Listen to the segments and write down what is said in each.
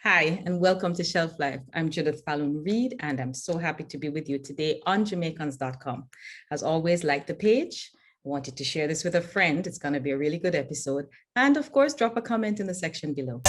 Hi, and welcome to Shelf Life. I'm Judith Falloon-Reid, and I'm so happy to be with you today on Jamaicans.com. As always, like the page. I wanted to share this with a friend. It's going to be a really good episode. And of course, drop a comment in the section below.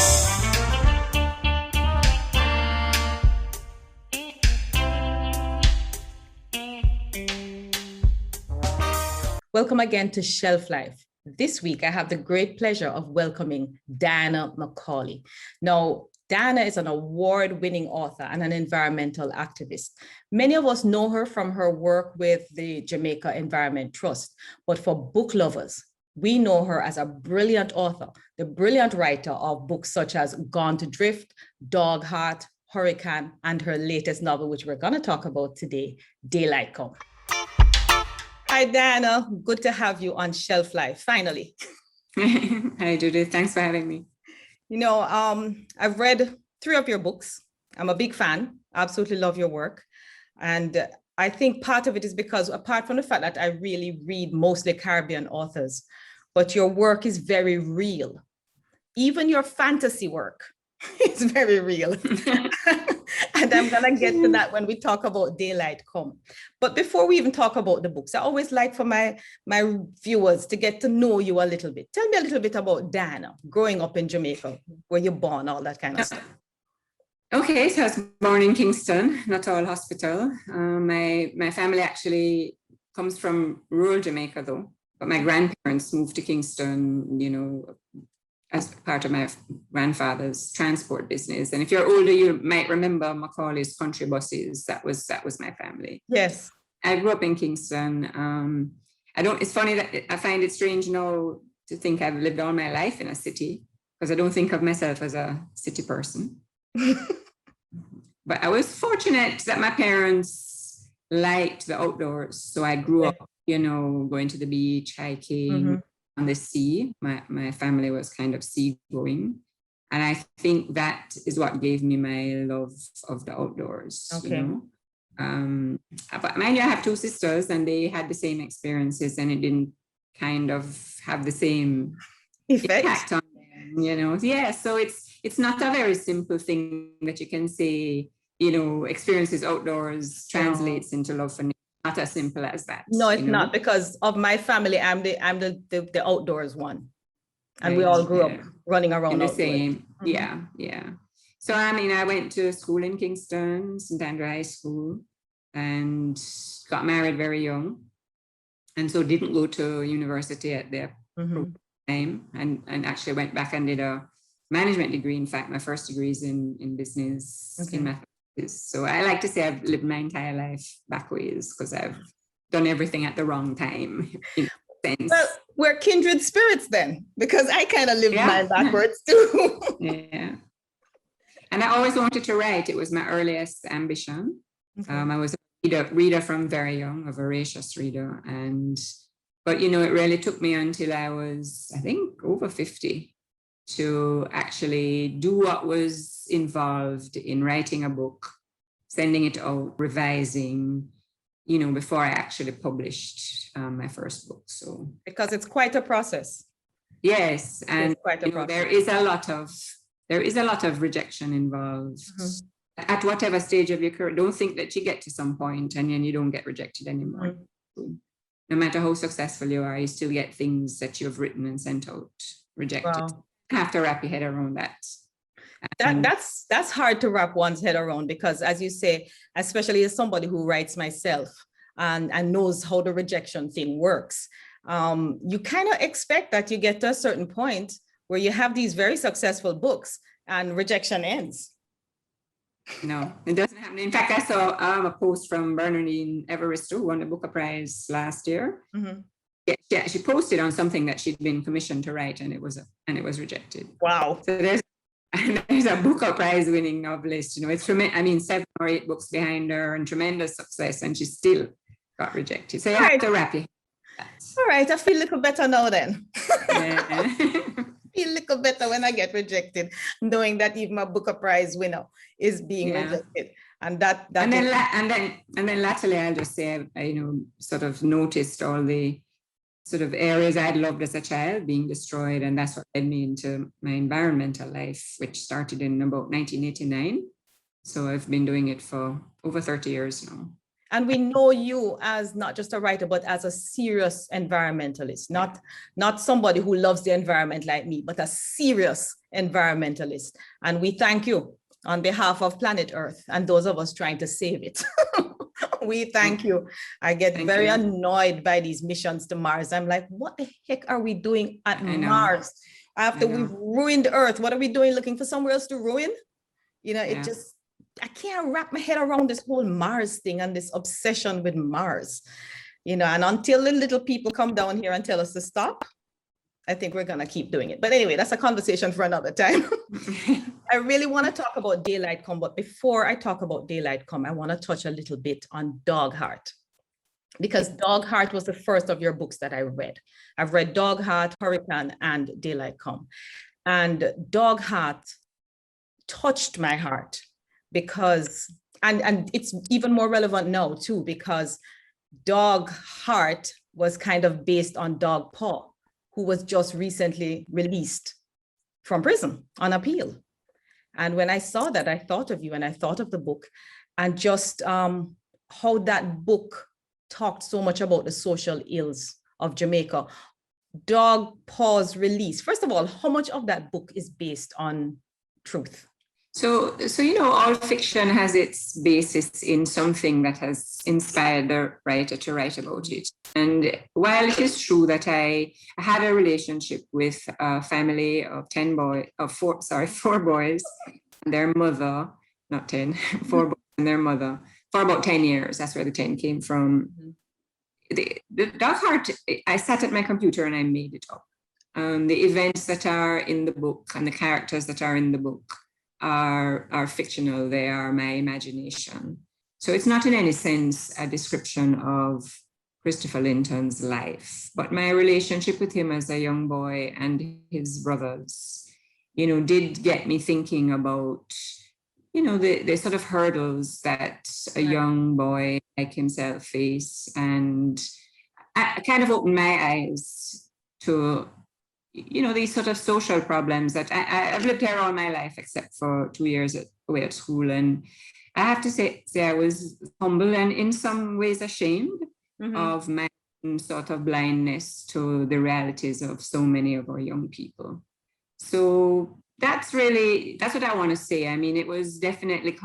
Welcome again to Shelf Life. This week, I have the great pleasure of welcoming Diana McCauley. Now, Diana is an award-winning author and an environmental activist. Many of us know her from her work with the Jamaica Environment Trust, but for book lovers, we know her as a brilliant author, the brilliant writer of books such as Gone to Drift, Dog Heart, Hurricane, and her latest novel, which we're going to talk about today, Daylight Come. Hi, Diana. Good to have you on Shelf Life, finally. Hi, Judith. Thanks for having me. You know, I've read 3 of your books. I'm a big fan. I absolutely love your work. And I think part of it is because, apart from the fact that I really read mostly Caribbean authors, but your work is very real. Even your fantasy work is very real. And I'm going to get to that when we talk about Daylight Come. But before we even talk about the books, I always like for my viewers to get to know you a little bit. Tell me a little bit about Diana, growing up in Jamaica, where you're born, all that kind of stuff. Okay, so I was born in Kingston, Natal Hospital. My family actually comes from rural Jamaica, though. But my grandparents moved to Kingston, you know, as part of my grandfather's transport business. And if you're older, you might remember McCauley's country buses. That was my family. Yes. I grew up in Kingston. It's funny that I find it strange now to think I've lived all my life in a city, because I don't think of myself as a city person. But I was fortunate that my parents liked the outdoors. So I grew up, you know, going to the beach, hiking, on the sea. My family was kind of seagoing. And I think that is what gave me my love of the outdoors, you know. But mind you, I have 2 sisters and they had the same experiences, and it didn't kind of have the same impact on them, you know. Yeah, so it's not a very simple thing that you can say, you know, experiences outdoors translates into love for nature. Not as simple as that. No, it's not, because of my family. I'm the outdoors one, and right, we all grew up running around in the outdoors. same. Yeah. So I mean, I went to school in Kingston, St. Andrew High School, and got married very young, and so didn't go to university at the time, and actually went back and did a management degree. In fact, my first degree is in business, in mathematics. So I like to say I've lived my entire life backwards, because I've done everything at the wrong time. In a sense. Well, we're kindred spirits then, because I kind of lived mine backwards too. Yeah. And I always wanted to write. It was my earliest ambition. I was a reader from very young, a voracious reader. But, you know, it really took me until I was, I think, over 50 to actually do what was involved in writing a book, sending it out, revising, you know, before I actually published my first book. So because it's quite a process. Yes, and quite a process. There is a lot of rejection involved. At whatever stage of your career. Don't think that you get to some point and then you don't get rejected anymore. No matter how successful you are, you still get things that you've written and sent out rejected. Wow. You have to wrap your head around that. That's hard to wrap one's head around, because, as you say, especially as somebody who writes myself and knows how the rejection thing works, you kind of expect that you get to a certain point where you have these very successful books and rejection ends. No, it doesn't happen. In fact, I saw a post from Bernardine Evaristo, who won the Booker Prize last year. Yeah, she posted on something that she'd been commissioned to write, and it was rejected. Wow. So there's a Booker Prize winning novelist, you know, it's 7 or 8 books behind her and tremendous success, and she still got rejected. So you have to wrap it. All right, I feel a little better now then. Yeah. Feel a little better when I get rejected, knowing that even my Booker Prize winner is being rejected. And then latterly, I'll just say, I sort of noticed all the sort of areas I'd loved as a child being destroyed. And that's what led me into my environmental life, which started in about 1989. So I've been doing it for over 30 years now. And we know you as not just a writer, but as a serious environmentalist, not somebody who loves the environment like me, but a serious environmentalist. And we thank you on behalf of planet Earth and those of us trying to save it. We thank you. I get very annoyed by these missions to Mars. I'm like, what the heck are we doing at Mars? After we've ruined Earth, what are we doing looking for somewhere else to ruin? It just, I can't wrap my head around this whole Mars thing and this obsession with Mars, and until the little people come down here and tell us to stop, I think we're going to keep doing it. But anyway, that's a conversation for another time. I really want to talk about Daylight Come, but before I talk about Daylight Come, I want to touch a little bit on Dog Heart, because Dog Heart was the first of your books that I read. I've read Dog Heart, Hurricane, and Daylight Come. And Dog Heart touched my heart because, and it's even more relevant now too, because Dog Heart was kind of based on Dog Paw, who was just recently released from prison on appeal. And when I saw that, I thought of you and I thought of the book and just how that book talked so much about the social ills of Jamaica. Dog Paw's release. First of all, how much of that book is based on truth? So all fiction has its basis in something that has inspired the writer to write about it. And while it is true that I had a relationship with a family of 4 boys and their mother, not 10, 4 boys and their mother, for about 10 years. That's where the 10 came from. The Dog Heart, I sat at my computer and I made it up. The events that are in the book and the characters that are in the book are fictional. They are my imagination. So it's not in any sense a description of Christopher Linton's life, but my relationship with him as a young boy and his brothers, did get me thinking about, the sort of hurdles that a young boy like himself face. And I kind of opened my eyes to these sort of social problems that I've lived here all my life, except for 2 years away at school. And I have to say I was humble and in some ways ashamed of my sort of blindness to the realities of so many of our young people. So that's what I want to say. I mean, it was definitely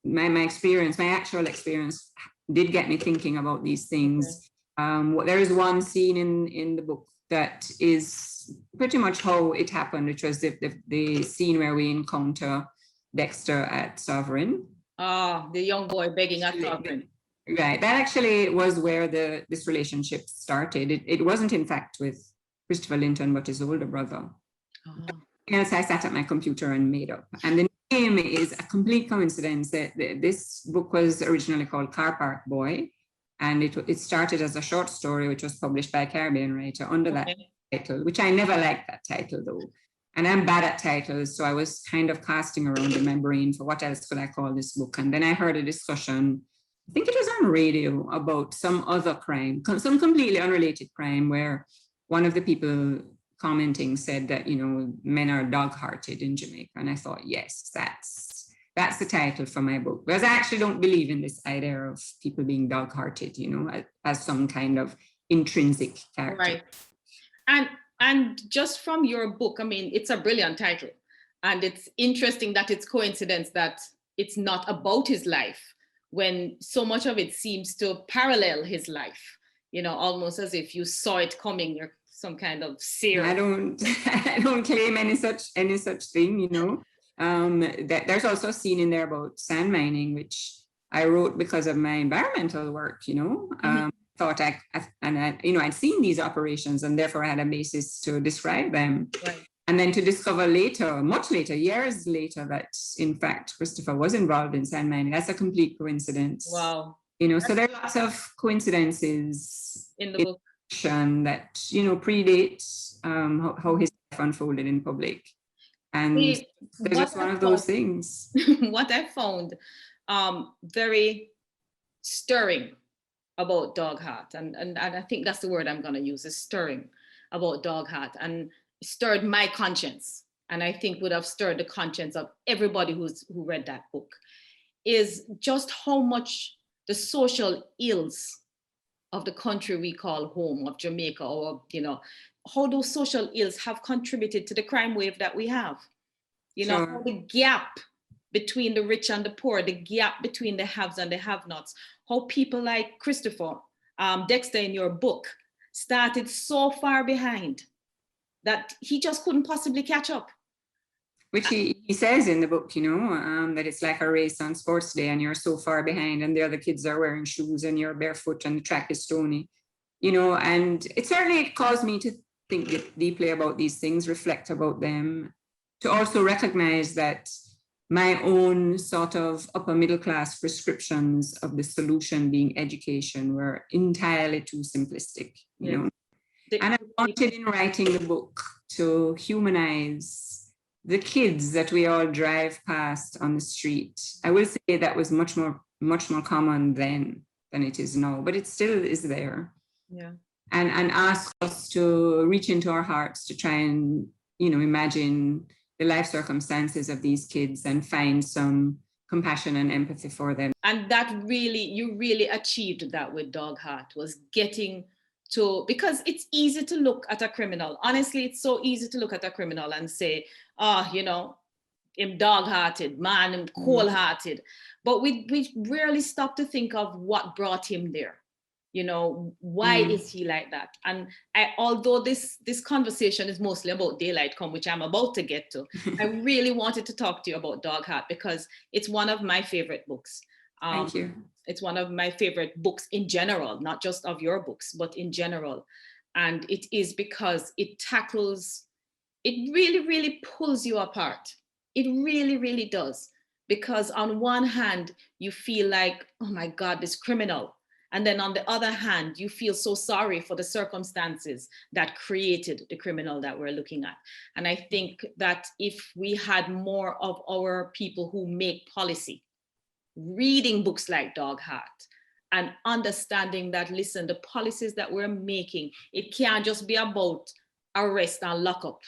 my experience, my actual experience did get me thinking about these things. There is one scene in the book that is pretty much how it happened, which was the scene where we encounter Dexter at Sovereign. The young boy begging at Sovereign. Right. That actually was where this relationship started. It wasn't, in fact, with Christopher Linton, but his older brother. Else I sat at my computer and made up. And the name is a complete coincidence. That this book was originally called Car Park Boy. And it started as a short story, which was published by a Caribbean writer under that title, which I never liked that title, though. And I'm bad at titles, so I was kind of casting around in my brain for what else could I call this book. And then I heard a discussion, I think it was on radio, about some other crime, some completely unrelated crime, where one of the people commenting said that, men are dog-hearted in Jamaica. And I thought, yes, that's the title for my book, because I actually don't believe in this idea of people being dog-hearted, as some kind of intrinsic character. Right. And just from your book, I mean, it's a brilliant title. And it's interesting that it's coincidence that it's not about his life, when so much of it seems to parallel his life, almost as if you saw it coming. You're some kind of seer. I don't claim any such thing, There's also a scene in there about sand mining, which I wrote because of my environmental work, Thought I'd seen these operations and therefore I had a basis to describe them. Right. And then to discover later, much later, years later, that in fact, Christopher was involved in sand mining. That's a complete coincidence. Wow. So there are lots of coincidences in the book that, predate how his life unfolded in public. And it's just one of those things. What I found very stirring about Dog Heart. And I think that's the word I'm going to use, is stirring about Dog Heart, and stirred my conscience. And I think would have stirred the conscience of everybody who read that book, is just how much the social ills of the country we call home, of Jamaica, or, how those social ills have contributed to the crime wave that we have. Sure. How the gap between the rich and the poor, the gap between the haves and the have-nots, how people like Christopher, Dexter in your book, started so far behind that he just couldn't possibly catch up. Which he says in the book, that it's like a race on sports day and you're so far behind and the other kids are wearing shoes and you're barefoot and the track is stony, and it certainly caused me to think deeply about these things, reflect about them, to also recognize that my own sort of upper middle class prescriptions of the solution being education were entirely too simplistic, And I wanted in writing the book to humanize the kids that we all drive past on the street. I will say that was much more common then than it is now, but it still is there. Yeah. And ask us to reach into our hearts to try and, imagine the life circumstances of these kids and find some compassion and empathy for them. And you really achieved that with Dog Heart, was getting to, because it's easy to look at a criminal. Honestly, it's so easy to look at a criminal and say, him dog-hearted, man, him cold-hearted. But we rarely stop to think of what brought him there. Why is he like that? And although this conversation is mostly about Daylight Come, which I'm about to get to, I really wanted to talk to you about Dog Heart because it's one of my favorite books. Thank you. It's one of my favorite books in general, not just of your books, but in general. And it is because it really, really pulls you apart. It really, really does. Because on one hand, you feel like, oh my God, this criminal. And then on the other hand, you feel so sorry for the circumstances that created the criminal that we're looking at. And I think that if we had more of our people who make policy reading books like Dog Heart and understanding that, listen, the policies that we're making, it can't just be about arrest and lock up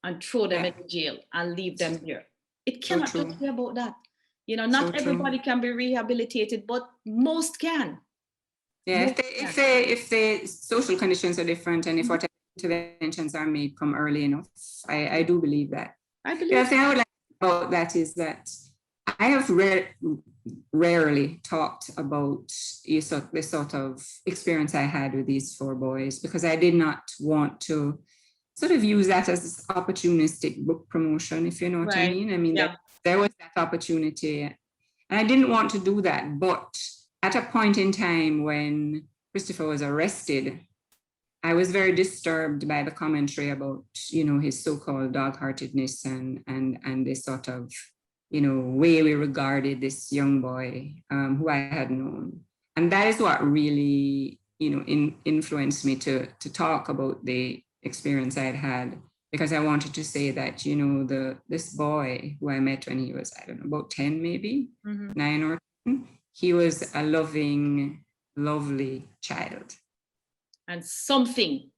and throw them in jail and leave them there. It cannot just be about that. Not everybody can be rehabilitated, but most can. Yeah, if the social conditions are different and if whatever interventions are made come early enough, I do believe that. I believe. The thing I would like about that is that I have rarely talked about the sort of experience I had with these 4 boys, because I did not want to sort of use that as opportunistic book promotion, if you know what I mean. I mean, there was that opportunity, and I didn't want to do that. But at a point in time when Christopher was arrested, I was very disturbed by the commentary about, his so-called dog-heartedness and this sort of, way we regarded this young boy who I had known. And that is what really, influenced me to talk about the experience I'd had, because I wanted to say that, this boy who I met when he was, I don't know, about 10, maybe 9 or 10, he was a loving, lovely child. And something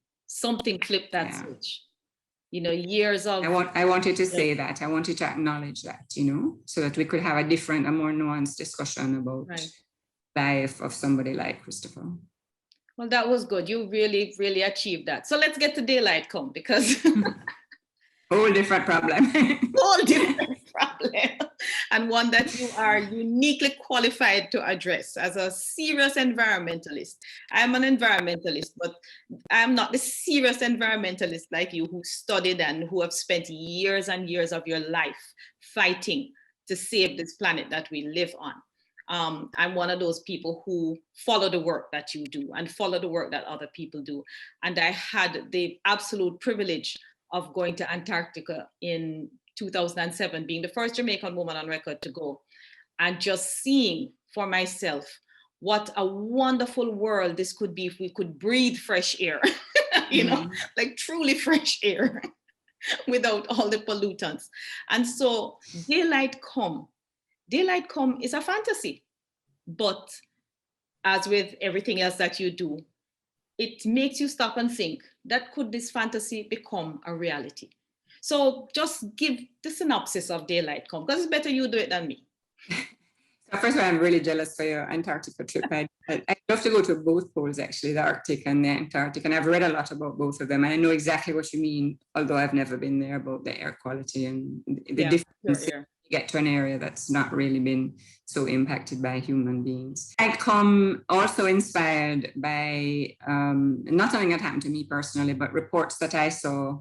flipped that switch. Years of... I wanted to say that. I wanted to acknowledge that, so that we could have a more nuanced discussion about life of somebody like Christopher. Well, that was good. You really, really achieved that. So let's get to Daylight Come, because... Whole different problem. Whole different problem. And one that you are uniquely qualified to address as a serious environmentalist. I'm an environmentalist, but I'm not the serious environmentalist like you, who studied and who have spent years and years of your life fighting to save this planet that we live on. I'm one of those people who follow the work that you do and follow the work that other people do. And I had the absolute privilege of going to Antarctica in 2007, being the first Jamaican woman on record to go, and just seeing for myself what a wonderful world this could be if we could breathe fresh air, like truly fresh air without all the pollutants. And so Daylight Come is a fantasy, but as with everything else that you do, it makes you stop and think, that could this fantasy become a reality? So just give the synopsis of Daylight Come, because it's better you do it than me. So first of all, I'm really jealous for your Antarctica trip. I'd love to go to both poles, actually, the Arctic and the Antarctic. And I've read a lot about both of them. And I know exactly what you mean, although I've never been there, about the air quality and the difference. You get to an area that's not really been so impacted by human beings. I come also inspired by not something that happened to me personally, but reports that I saw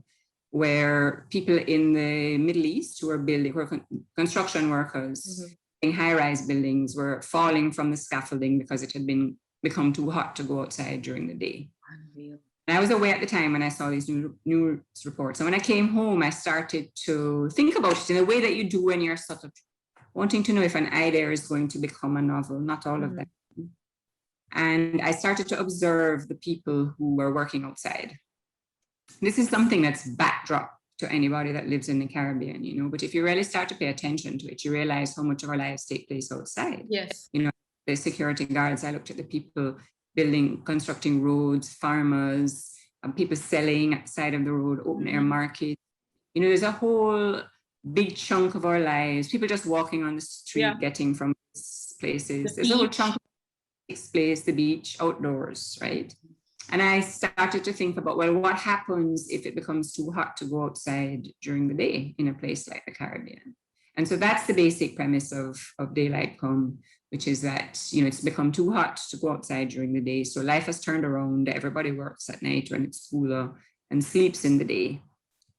where people in the Middle East who were construction workers, in high-rise buildings, were falling from the scaffolding because it had become too hot to go outside during the day. Unreal. And I was aware at the time when I saw these news reports. And when I came home, I started to think about it in a way that you do when you're sort of wanting to know if an idea is going to become a novel, not all of them. And I started to observe the people who were working outside. This is something that's backdrop to anybody that lives in the Caribbean, you know, but if you really start to pay attention to it, you realize how much of our lives take place outside. Yes. You know, the security guards, I looked at the people constructing roads, farmers, people selling at the side of the road, open air market. You know, there's a whole big chunk of our lives, people just walking on the street, getting from places. There's a whole chunk of takes place, the beach, outdoors, right? And I started to think about, well, what happens if it becomes too hot to go outside during the day in a place like the Caribbean? And so that's the basic premise of Daylight Come, which is that, you know, it's become too hot to go outside during the day. So life has turned around. Everybody works at night when it's cooler and sleeps in the day.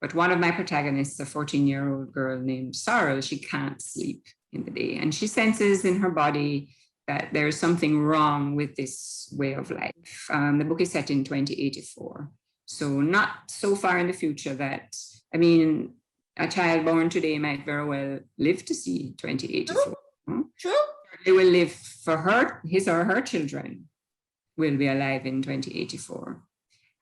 But one of my protagonists, a 14-year-old girl named Sorrel, she can't sleep in the day. And she senses in her body that there's something wrong with this way of life. The book is set in 2084. So not so far in the future that, I mean, a child born today might very well live to see 2084. True. They will live for his or her children will be alive in 2084.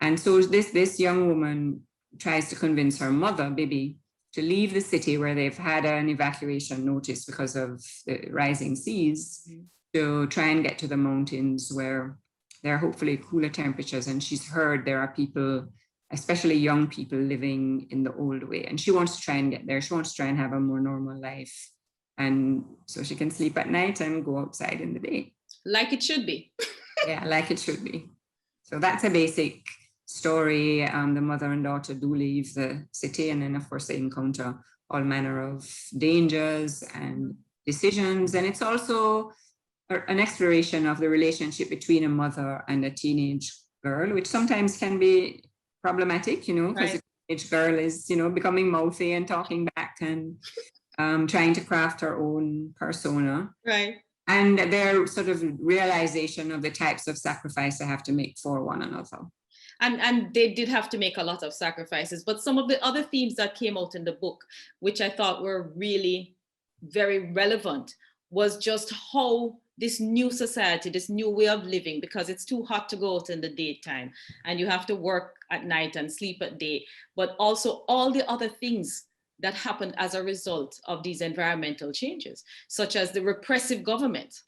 And so this young woman tries to convince her mother, Bibi, to leave the city where they've had an evacuation notice because of the rising seas, to try and get to the mountains where there are hopefully cooler temperatures. And she's heard there are people, especially young people, living in the old way. And she wants to try and get there. She wants to try and have a more normal life. And so she can sleep at night and go outside in the day. Like it should be. Yeah, like it should be. So that's a basic story. The mother and daughter do leave the city. And then, of course, they encounter all manner of dangers and decisions. And it's also an exploration of the relationship between a mother and a teenage girl, which sometimes can be problematic, you know, because a teenage girl is, you know, becoming mouthy and talking back and trying to craft her own persona. Right. And their sort of realization of the types of sacrifice they have to make for one another. And they did have to make a lot of sacrifices. But some of the other themes that came out in the book, which I thought were really very relevant, was just how this new society, this new way of living, because it's too hot to go out in the daytime and you have to work at night and sleep at day, but also all the other things that happened as a result of these environmental changes, such as the repressive government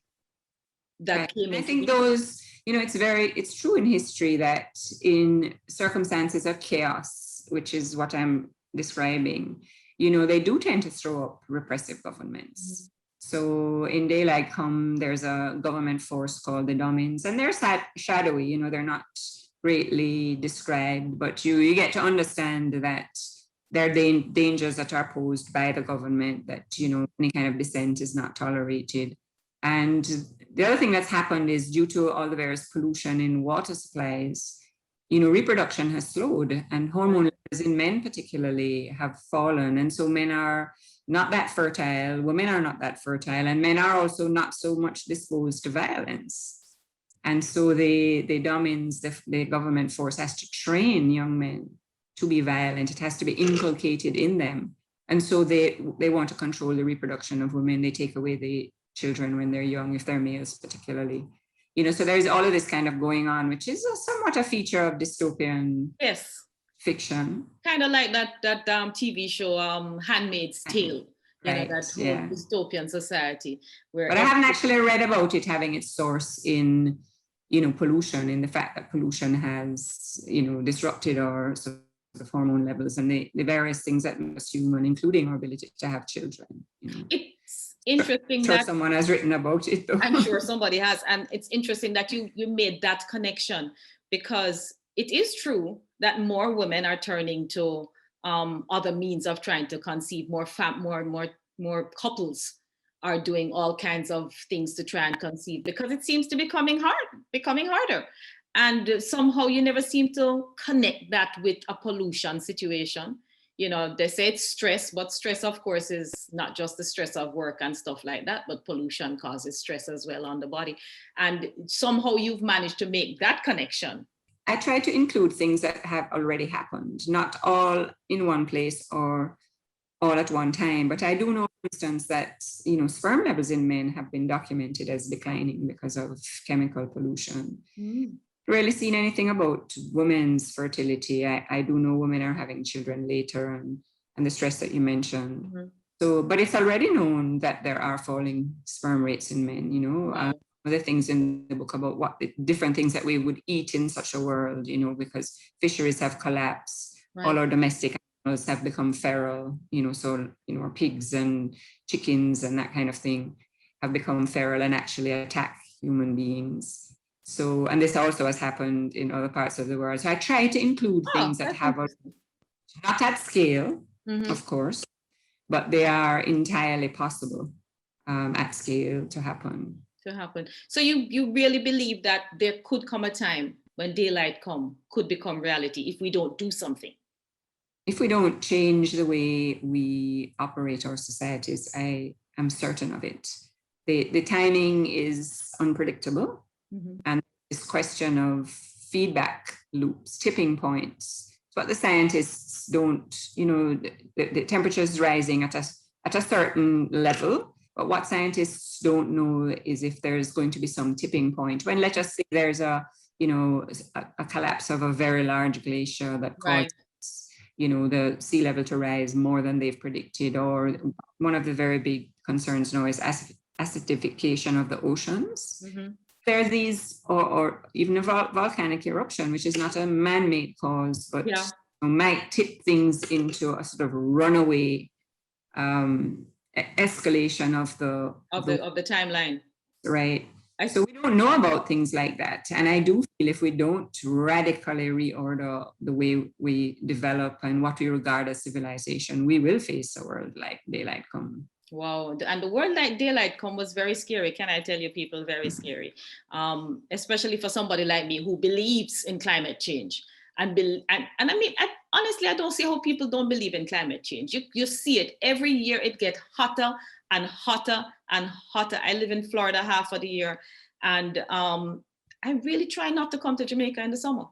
that came in. I think those, you know, it's true in history that in circumstances of chaos, which is what I'm describing, you know, they do tend to throw up repressive governments. So in Daylight Come, there's a government force called the Domins, and they're shadowy, you know, they're not greatly described, but you get to understand that there are dangers that are posed by the government, that, you know, any kind of dissent is not tolerated. And the other thing that's happened is, due to all the various pollution in water supplies, you know, reproduction has slowed, and hormone levels in men particularly have fallen. And so men are not that fertile, women are not that fertile, and men are also not so much disposed to violence. And so the Domins, the government force, has to train young men to be violent. It has to be inculcated in them. And so they want to control the reproduction of women. They take away the children when they're young, if they're males particularly. You know, so there's all of this kind of going on, which is somewhat a feature of dystopian fiction. Kind of like that TV show, Handmaid's Tale. Right. That whole Yeah. dystopian society where. But I haven't actually read about it having its source in, pollution, in the fact that pollution has, disrupted our sort of hormone levels and the various things that make us human, including our ability to have children. It's interesting sure that someone has written about it, though. I'm sure somebody has, and it's interesting that you made that connection, because it is true that more women are turning to other means of trying to conceive. More couples are doing all kinds of things to try and conceive, because it seems to be becoming harder. And somehow you never seem to connect that with a pollution situation. They say it's stress, but stress, of course, is not just the stress of work and stuff like that, but pollution causes stress as well on the body. And somehow you've managed to make that connection. I try to include things that have already happened, not all in one place or all at one time. But I do know, for instance, that, sperm levels in men have been documented as declining because of chemical pollution. Rarely seen anything about women's fertility. I do know women are having children later and the stress that you mentioned. So, but it's already known that there are falling sperm rates in men, Wow. Other things in the book about what the different things that we would eat in such a world, because fisheries have collapsed. Right. All our domestic animals have become feral, so, our pigs and chickens and that kind of thing have become feral and actually attack human beings. So, and this also has happened in other parts of the world. So I try to include things that have, not at scale, of course, but they are entirely possible at scale to happen. So you really believe that there could come a time when daylight could become reality if we don't do something? If we don't change the way we operate our societies, I am certain of it. The timing is unpredictable. And this question of feedback loops, tipping points, but the scientists don't, the temperature is rising at a certain level. But what scientists don't know is if there's going to be some tipping point when, let's just say, there's a collapse of a very large glacier that causes, the sea level to rise more than they've predicted, or one of the very big concerns now is acidification of the oceans. There's these, or even a volcanic eruption, which is not a man-made cause, but might tip things into a sort of runaway escalation of the timeline. Right. So we don't know about things like that. And I do feel if we don't radically reorder the way we develop and what we regard as civilization, we will face a world like daylight come. Wow. And the world like daylight come was very scary. Can I tell you, people, very scary. Especially for somebody like me who believes in climate change. And I mean, honestly, I don't see how people don't believe in climate change. You see it every year. It gets hotter and hotter and hotter. I live in Florida half of the year, and I really try not to come to Jamaica in the summer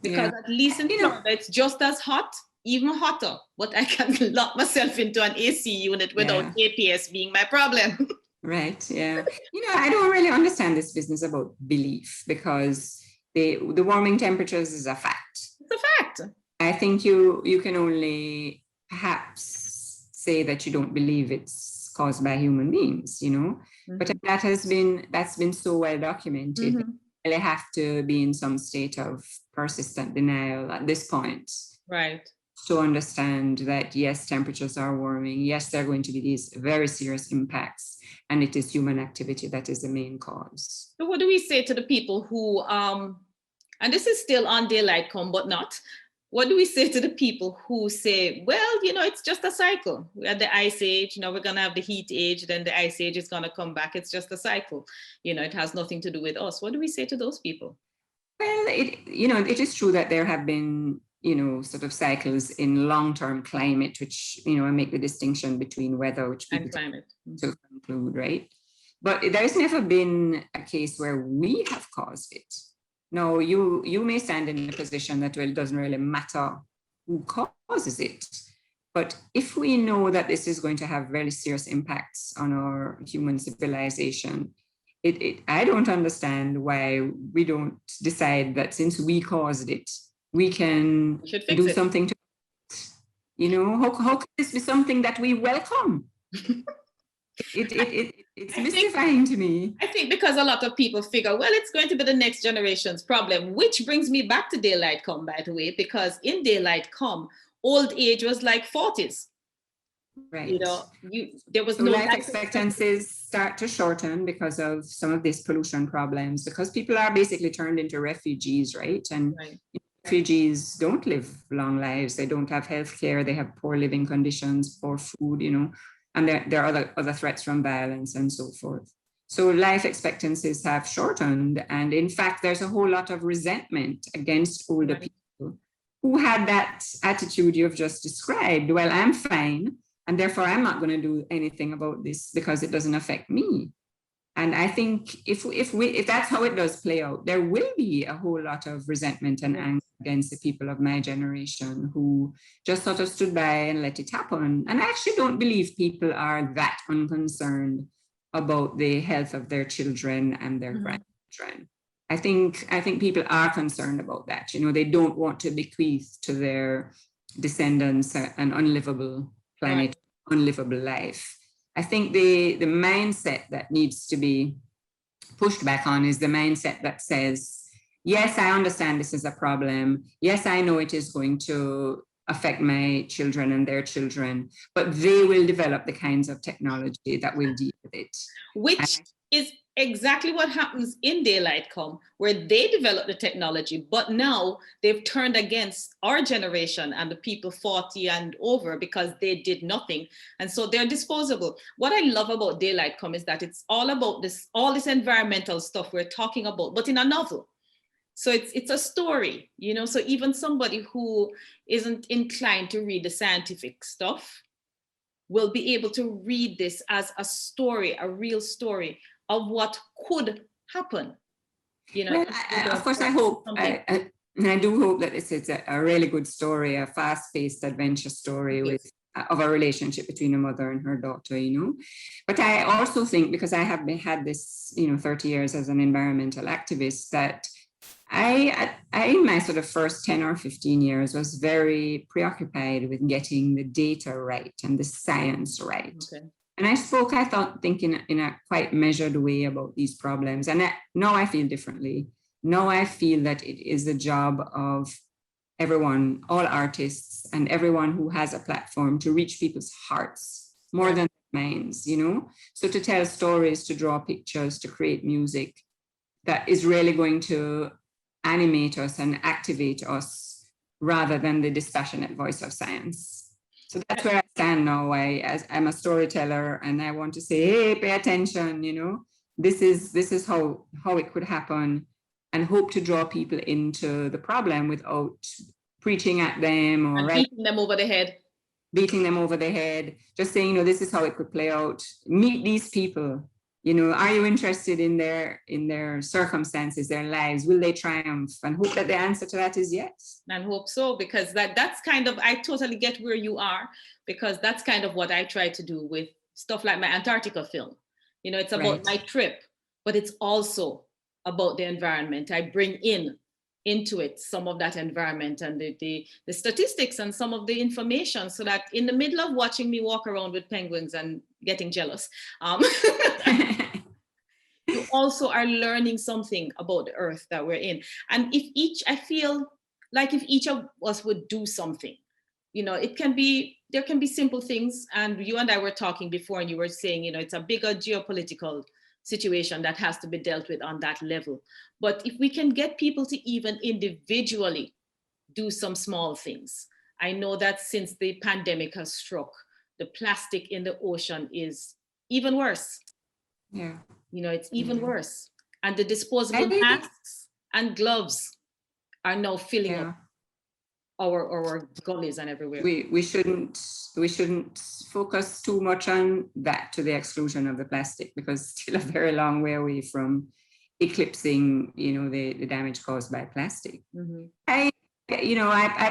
because at least in Florida it's just as hot, even hotter. But I can lock myself into an AC unit without APS being my problem. Right. Yeah. I don't really understand this business about belief, because the warming temperatures is a fact. It's a fact. I think you can only perhaps say that you don't believe it's caused by human beings, but that's been so well documented. You really have to be in some state of persistent denial at this point. Right. To understand that, yes, temperatures are warming. Yes, there are going to be these very serious impacts, and it is human activity that is the main cause. So what do we say to the people who, and this is still on daylight come, but not, what do we say to the people who say, well, it's just a cycle. We had the ice age, we're going to have the heat age, then the ice age is going to come back. It's just a cycle. It has nothing to do with us. What do we say to those people? Well, it is true that there have been, sort of cycles in long-term climate, which, I make the distinction between weather, which people and climate to conclude, right? But there's never been a case where we have caused it. No, you may stand in a position that, well, it doesn't really matter who causes it. But if we know that this is going to have very serious impacts on our human civilization, I don't understand why we don't decide that since we caused it, we can do something to it. You know, how could this be something that we welcome? It's mystifying to me. I think because a lot of people figure, well, it's going to be the next generation's problem, which brings me back to daylight come, by the way, because in daylight come, old age was like 40s. Right. You know, there was so no life expectancies start to shorten because of some of these pollution problems, because people are basically turned into refugees, right? And right. Refugees don't live long lives. They don't have health care. They have poor living conditions, poor food, you know, and there are other threats from violence and so forth. So life expectancies have shortened. And in fact, there's a whole lot of resentment against older right. people who had that attitude you've just described. Well, I'm fine, and therefore I'm not going to do anything about this because it doesn't affect me. And I think if that's how it does play out, there will be a whole lot of resentment and anger against the people of my generation who just sort of stood by and let it happen. And I actually don't believe people are that unconcerned about the health of their children and their grandchildren. I think people are concerned about that. You know, they don't want to bequeath to their descendants an unlivable planet, unlivable life. I think the mindset that needs to be pushed back on is the mindset that says, yes, I understand this is a problem. Yes, I know it is going to affect my children and their children, but they will develop the kinds of technology that will deal with it. Which is exactly what happens in daylight come, where they develop the technology, but now they've turned against our generation and the people 40 and over because they did nothing, and so they're disposable. What I love about daylight come is that it's all about all this environmental stuff we're talking about, but in a novel. So it's a story, you know, so even somebody who isn't inclined to read the scientific stuff will be able to read this as a story, a real story of what could happen. You know, well, of course, I hope, and I do hope that this is a really good story, a fast-paced adventure story of a relationship between a mother and her daughter, you know. But I also think, because I have had this, 30 years as an environmental activist, that I in my sort of first 10 or 15 years was very preoccupied with getting the data right and the science right. Okay. And I think in a quite measured way about these problems. And now I feel differently. Now I feel that it is the job of everyone, all artists and everyone who has a platform, to reach people's hearts more than minds, you know? So to tell stories, to draw pictures, to create music that is really going to animate us and activate us rather than the dispassionate voice of science. So that's where I stand now. I'm a storyteller, and I want to say, hey, pay attention, you know, this is how it could happen, and hope to draw people into the problem without preaching at them or beating them over the head. Just saying, this is how it could play out. Meet these people. You know, are you interested in their circumstances, their lives? Will they triumph? And hope that the answer to that is yes. And hope so, because that's kind of, I totally get where you are, because that's kind of what I try to do with stuff like my Antarctica film. You know, it's about my trip, but it's also about the environment. I bring into it some of that environment and the statistics and some of the information, so that in the middle of watching me walk around with penguins and getting jealous, you also are learning something about the earth that we're in. And I feel like if each of us would do something, you know, there can be simple things. And you and I were talking before, and you were saying, you know, it's a bigger geopolitical situation that has to be dealt with on that level. But if we can get people to even individually do some small things. I know that since the pandemic has struck, the plastic in the ocean is even worse. Yeah. You know, it's even worse. And the disposable masks and gloves are now filling up our gullies and everywhere. We shouldn't focus too much on that to the exclusion of the plastic, because it's still a very long way away from eclipsing, the damage caused by plastic. Mm-hmm. I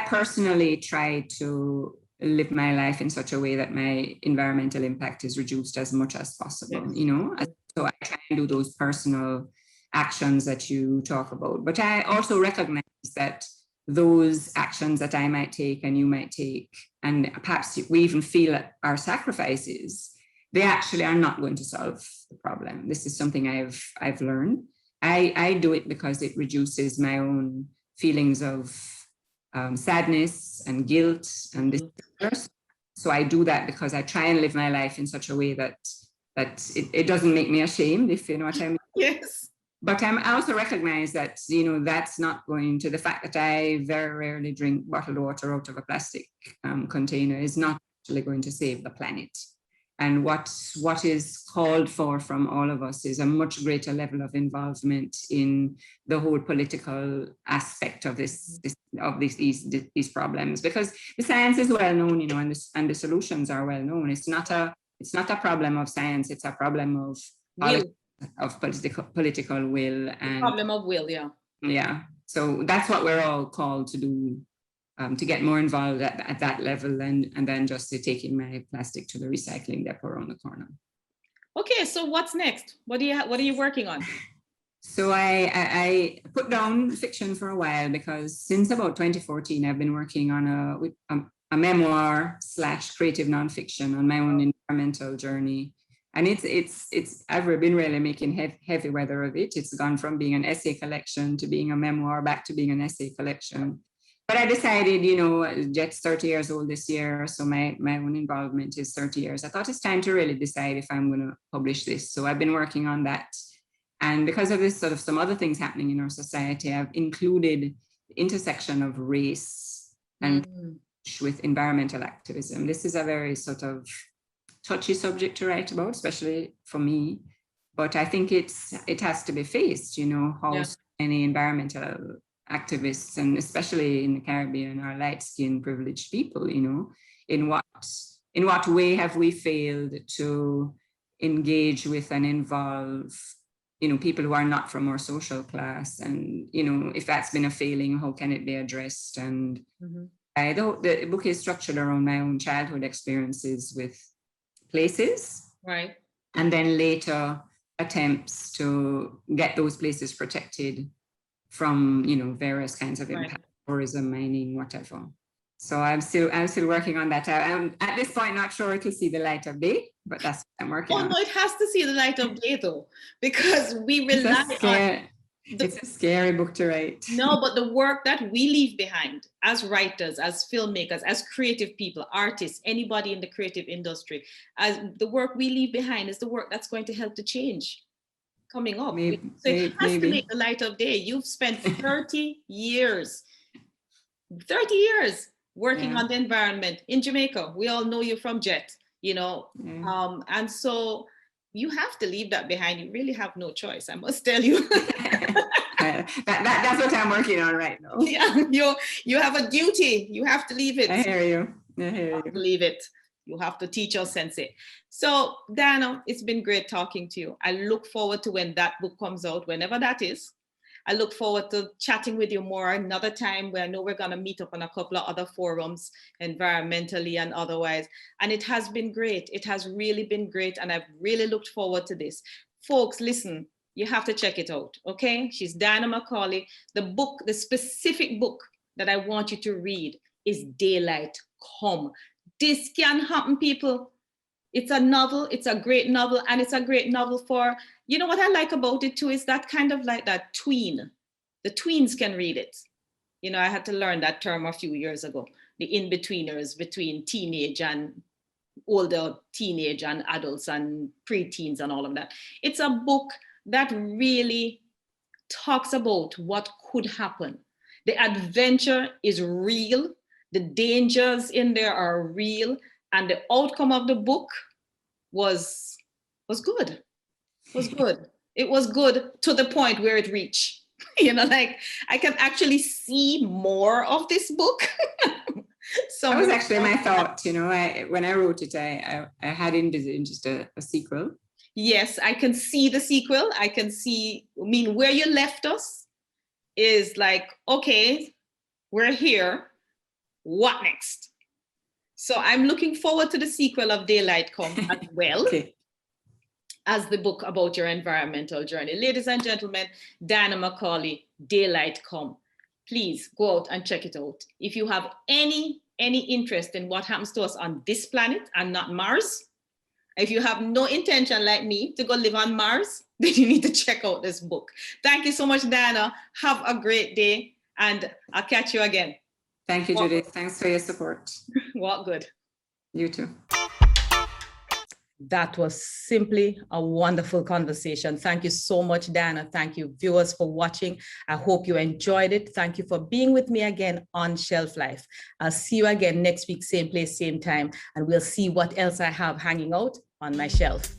personally try to live my life in such a way that my environmental impact is reduced as much as possible. Yes. So I try and do those personal actions that you talk about, but I also recognize that those actions that I might take and you might take and perhaps we even feel our sacrifices, they actually are not going to solve the problem. This is something I've learned. I do it because it reduces my own feelings of sadness and guilt and this. So I do that because I try and live my life in such a way that it doesn't make me ashamed, if you know what I mean. Yes. But I also recognize that, that's not going to, the fact that I very rarely drink bottled water out of a plastic container is not actually going to save the planet. And what is called for from all of us is a much greater level of involvement in the whole political aspect of these problems, because the science is well known, and the solutions are well known. It's not a problem of science; it's a problem of political will and problem of will. Yeah. So that's what we're all called to do. To get more involved at that level and then just taking my plastic to the recycling depot around the corner. Okay, so what's next? What are you working on? So I put down fiction for a while, because since about 2014 I've been working on a memoir / creative nonfiction on my own environmental journey, and I've been really making heavy weather of it. It's gone from being an essay collection to being a memoir, back to being an essay collection. But I decided, Jet's 30 years old this year, so my own involvement is 30 years. I thought it's time to really decide if I'm going to publish this. So I've been working on that. And because of this, sort of some other things happening in our society, I've included the intersection of race and with environmental activism. This is a very sort of touchy subject to write about, especially for me. But I think it has to be faced, how so many environmental activists, and especially in the Caribbean, are light-skinned privileged people, in what way have we failed to engage with and involve, people who are not from our social class, and, if that's been a failing, how can it be addressed? And the book is structured around my own childhood experiences with places, right, and then later attempts to get those places protected from various kinds of impact, tourism, mining, whatever. So I'm still working on that. I'm at this point not sure it'll see the light of day, but that's what I'm working on. No, it has to see the light of day though, because we rely on. It's a scary book to write. No, but the work that we leave behind as writers, as filmmakers, as creative people, artists, anybody in the creative industry, as the work we leave behind is the work that's going to help the change coming up. So it has to make the light of day. You've spent 30 years working on the environment in Jamaica. We all know you from Jet, and so you have to leave that behind. You really have no choice, I must tell you. That's what I'm working on right now. Yeah, you have a duty. You have to leave it. I hear you. You have to leave it. You have to teach your sensei. So, Diana, it's been great talking to you. I look forward to when that book comes out, whenever that is. I look forward to chatting with you more another time, where I know we're going to meet up on a couple of other forums, environmentally and otherwise. And it has been great. It has really been great. And I've really looked forward to this. Folks, listen, you have to check it out, okay? She's Diana McCauley. The specific book that I want you to read is Daylight Come. This can happen, people. It's a novel, it's a great novel, and it's a great novel for, what I like about it too, is that kind of like that tween. The tweens can read it. I had to learn that term a few years ago, the in-betweeners between teenage and older teenage and adults and preteens and all of that. It's a book that really talks about what could happen. The adventure is real. The dangers in there are real, and the outcome of the book was good. It was good to the point where it reached. Like I can actually see more of this book. So that was actually my thought. When I wrote it, I had envisaged a sequel. Yes, I can see the sequel. I can see. Where you left us is like, okay, we're here. What next? So I'm looking forward to the sequel of Daylight Come as well as the book about your environmental journey. Ladies and gentlemen, Diana McCauley, Daylight Come. Please go out and check it out. If you have any any interest in what happens to us on this planet and not Mars, if you have no intention like me to go live on Mars, then you need to check out this book. Thank you so much, Diana. Have a great day, and I'll catch you again. Thank you, Judith. Thanks for your support. Walk good. You too. That was simply a wonderful conversation. Thank you so much, Diana. Thank you, viewers, for watching. I hope you enjoyed it. Thank you for being with me again on Shelf Life. I'll see you again next week, same place, same time, and we'll see what else I have hanging out on my shelf.